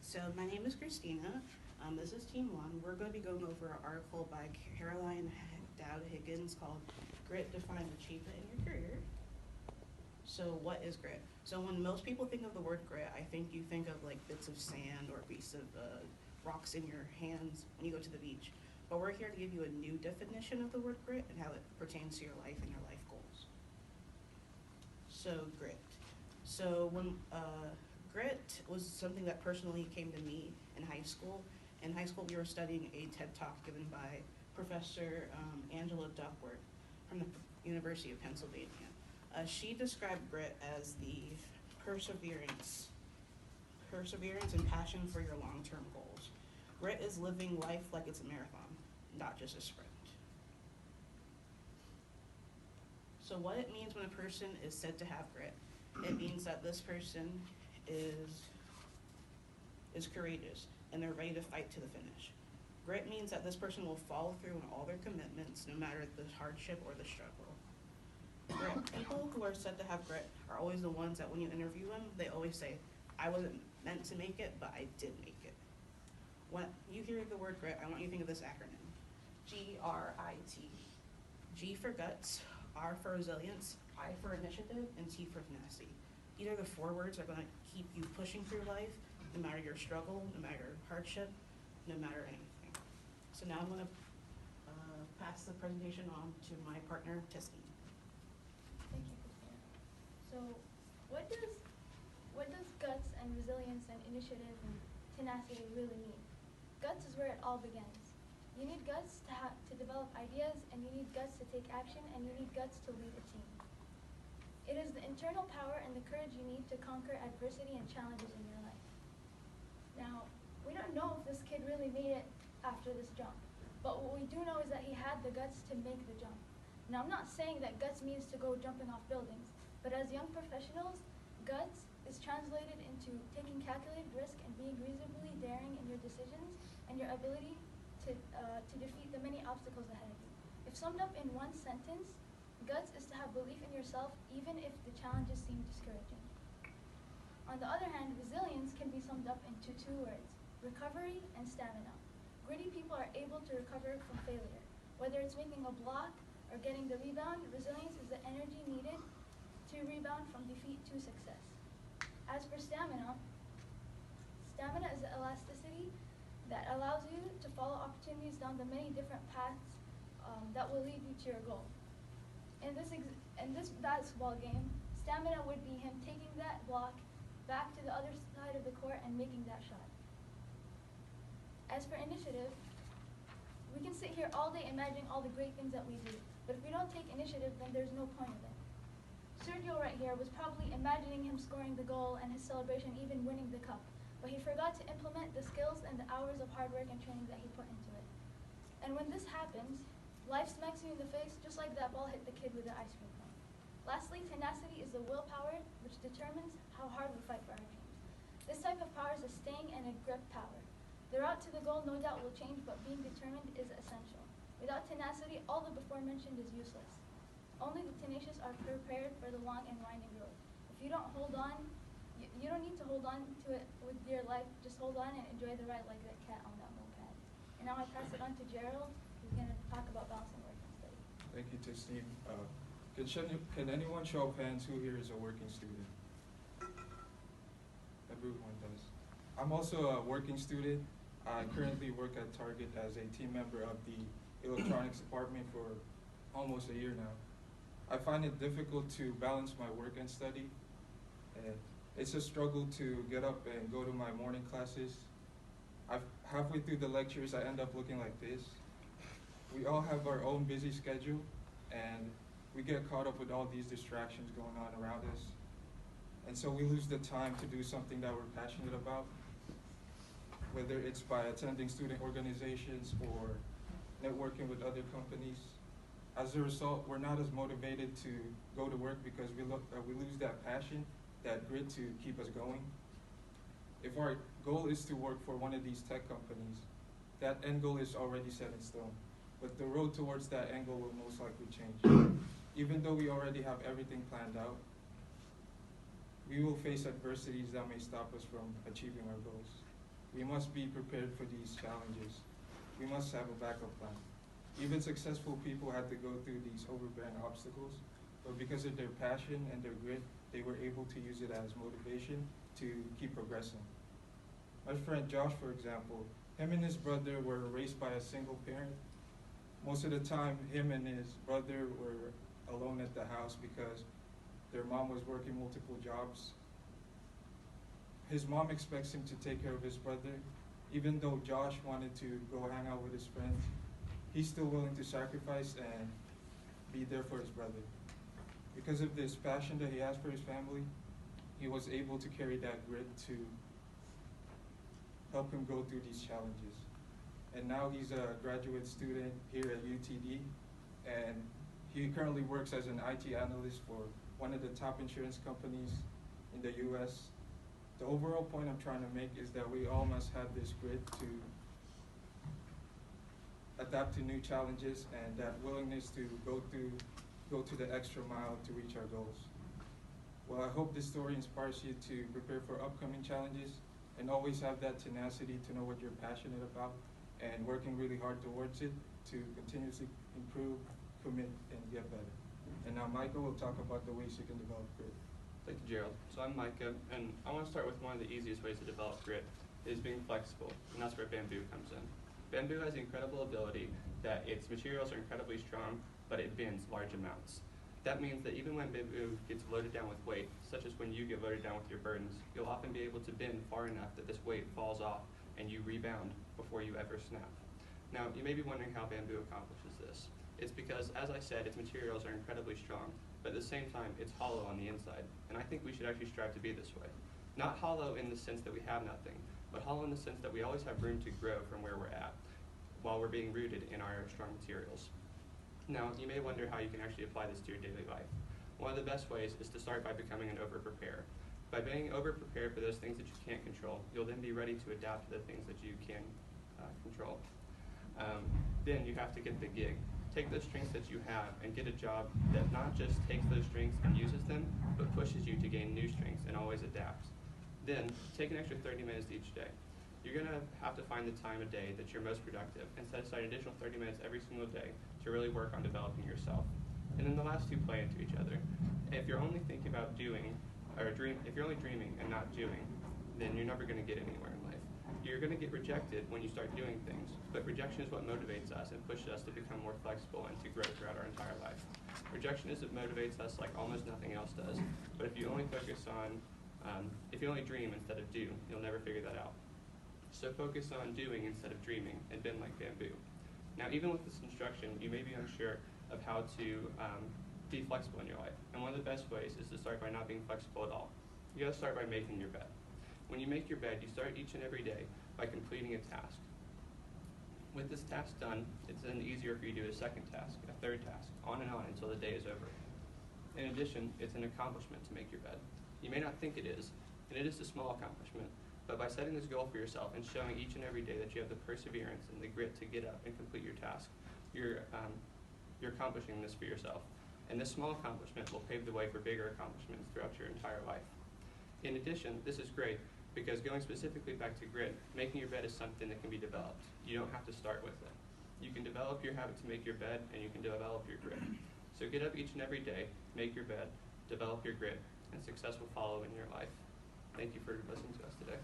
So my name is Christina. This is Team One. We're going to be going over an article by Caroline Dowd Higgins called Grit Defines Achievement in Your Career. So what is grit? So when most people think of the word grit, I think you think of like bits of sand or pieces of rocks in your hands when you go to the beach. But we're here to give you a new definition of the word grit and how it pertains to your life and your life goals. So grit. So when grit was something that personally came to me in high school. In high school, we were studying a TED Talk given by Professor Angela Duckworth from the University of Pennsylvania. She described grit as the perseverance and passion for your long-term goals. Grit is living life like it's a marathon, not just a sprint. So what it means when a person is said to have grit, it means that this person is courageous and they're ready to fight to the finish. Grit means that this person will follow through on all their commitments, no matter the hardship or the struggle. Grit. People who are said to have grit are always the ones that when you interview them, they always say, I wasn't meant to make it, but I did make it. When you hear the word grit, I want you to think of this acronym. GRIT. G for guts, R for resilience, I for initiative, and T for tenacity. These are the 4 words that are going to keep you pushing through life, no matter your struggle, no matter your hardship, no matter anything. So now I'm going to pass the presentation on to my partner, Teskeen. Thank you, Christina. So, what does guts and resilience and initiative and tenacity really mean? Guts is where it all begins. You need guts to develop ideas, and you need guts to take action, and you need guts to lead a team. It is the internal power and the courage you need to conquer adversity and challenges in your life. Now, we don't know if this kid really made it after this jump, but what we do know is that he had the guts to make the jump. Now, I'm not saying that guts means to go jumping off buildings, but as young professionals, guts is translated into taking calculated risk and being reasonably daring in your decisions and your ability to defeat the many obstacles ahead of you. If summed up in one sentence, guts is to have belief in yourself even if the challenges seem discouraging. On the other hand, resilience can be summed up into 2 words, recovery and stamina. Gritty people are able to recover from failure. Whether it's making a block or getting the rebound, resilience is the energy needed to rebound from defeat to success. As for stamina, stamina is the elasticity that allows you to follow opportunities down the many different paths that will lead you to your goal. In this basketball game, stamina would be him taking that block back to the other side of the court and making that shot. As for initiative, we can sit here all day imagining all the great things that we do, but if we don't take initiative, then there's no point of it. Sergio right here was probably imagining him scoring the goal and his celebration, even winning the cup, but he forgot to implement the skills and the hours of hard work and training that he put into it. And when this happens, life smacks you in the face just like that ball hit the kid with the ice cream cone. Lastly, tenacity is the willpower which determines how hard we fight for our dreams. This type of power is a staying and a grip power. The route to the goal no doubt will change, but being determined is essential. Without tenacity, all the before mentioned is useless. Only the tenacious are prepared for the long and winding road. If you don't hold on, you don't need to hold on to it with your life. Just hold on and enjoy the ride like that cat on that moped. And now I pass it on to Gerald, who's going to talk about balancing work and study. Thank you, Teskeen. Can anyone show of hands who here is a working student? Everyone does. I'm also a working student. I currently work at Target as a team member of the electronics department for almost a year now. I find it difficult to balance my work and study. It's a struggle to get up and go to my morning classes. Halfway through the lectures, I end up looking like this. We all have our own busy schedule, and we get caught up with all these distractions going on around us. And so we lose the time to do something that we're passionate about, whether it's by attending student organizations or networking with other companies. As a result, we're not as motivated to go to work because we lose that passion, that grit to keep us going. If our goal is to work for one of these tech companies, that end goal is already set in stone. But the road towards that end goal will most likely change. Even though we already have everything planned out, we will face adversities that may stop us from achieving our goals. We must be prepared for these challenges. We must have a backup plan. Even successful people had to go through these overbearing obstacles, but because of their passion and their grit, they were able to use it as motivation to keep progressing. My friend Josh, for example, him and his brother were raised by a single parent. Most of the time, him and his brother were alone at the house because their mom was working multiple jobs. His mom expects him to take care of his brother. Even though Josh wanted to go hang out with his friends, he's still willing to sacrifice and be there for his brother. Because of this passion that he has for his family, he was able to carry that grit to help him go through these challenges. And now he's a graduate student here at UTD, and he currently works as an IT analyst for one of the top insurance companies in the US. The overall point I'm trying to make is that we all must have this grit to adapt to new challenges and that willingness to go to the extra mile to reach our goals. Well, I hope this story inspires you to prepare for upcoming challenges and always have that tenacity to know what you're passionate about and working really hard towards it to continuously improve, commit, and get better. And now Micah will talk about the ways you can develop grit. Thank you, Gerald. So I'm Micah, and I want to start with one of the easiest ways to develop grit is being flexible, and that's where Bamboo comes in. Bamboo has the incredible ability that its materials are incredibly strong, but it bends large amounts. That means that even when bamboo gets loaded down with weight, such as when you get loaded down with your burdens, you'll often be able to bend far enough that this weight falls off and you rebound before you ever snap. Now, you may be wondering how bamboo accomplishes this. It's because, as I said, its materials are incredibly strong, but at the same time, it's hollow on the inside. And I think we should actually strive to be this way. Not hollow in the sense that we have nothing, but hollow in the sense that we always have room to grow from where we're at, while we're being rooted in our strong materials. Now, you may wonder how you can actually apply this to your daily life. One of the best ways is to start by becoming an over-preparer. By being over-prepared for those things that you can't control, you'll then be ready to adapt to the things that you can control. Then you have to get the gig. Take those strengths that you have and get a job that not just takes those strengths and uses them, but pushes you to gain new strengths and always adapts. Then, take an extra 30 minutes each day. You're going to have to find the time of day that you're most productive and set aside an additional 30 minutes every single day to really work on developing yourself. And then the last two play into each other. If you're only thinking about doing, if you're only dreaming and not doing, then you're never going to get anywhere in life. You're going to get rejected when you start doing things, but rejection is what motivates us and pushes us to become more flexible and to grow throughout our entire life. Rejection is what motivates us like almost nothing else does, but if you only focus on, if you only dream instead of do, you'll never figure that out. So focus on doing instead of dreaming and bend like bamboo. Now, even with this instruction, you may be unsure of how to be flexible in your life. And one of the best ways is to start by not being flexible at all. You gotta start by making your bed. When you make your bed, you start each and every day by completing a task. With this task done, it's then easier for you to do a second task, a third task, on and on until the day is over. In addition, it's an accomplishment to make your bed. You may not think it is, and it is a small accomplishment, but by setting this goal for yourself and showing each and every day that you have the perseverance and the grit to get up and complete your task, you're accomplishing this for yourself. And this small accomplishment will pave the way for bigger accomplishments throughout your entire life. In addition, this is great because going specifically back to grit, making your bed is something that can be developed. You don't have to start with it. You can develop your habit to make your bed, and you can develop your grit. So get up each and every day, make your bed, develop your grit, and success will follow in your life. Thank you for listening to us today.